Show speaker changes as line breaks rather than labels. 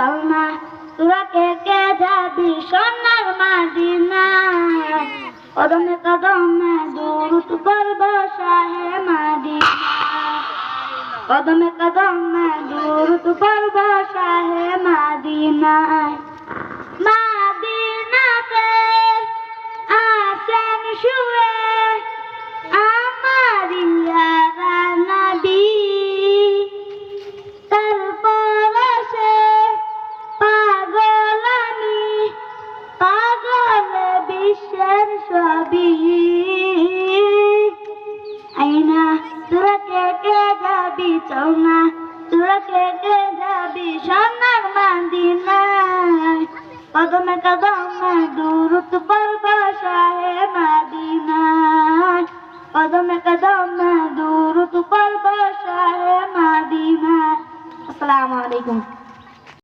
চল না তোরা কে কে যাবি সোনার মদিনায় কদমে কদমে দুরূদ পড়ব শাহে মদিনায় কদমে কদমে দুরূদ পড়ব শাহে মদিনায় মদিনাতে আসেন শুয়ে আমার ইয়ারা নবী তারপর সে পাগল আমি পাগল বিশ্বের সবই আইনা তোরা কে কে যাবি চল না তোরা কে কে যাবি সোনার মদিনায় কদমে কদমে দুরূদ পড়ব শাহে মদিনায় কদমে কদমে দুরূদ পড়ব শাহে মদিনায়। আসসালামু আলাইকুম।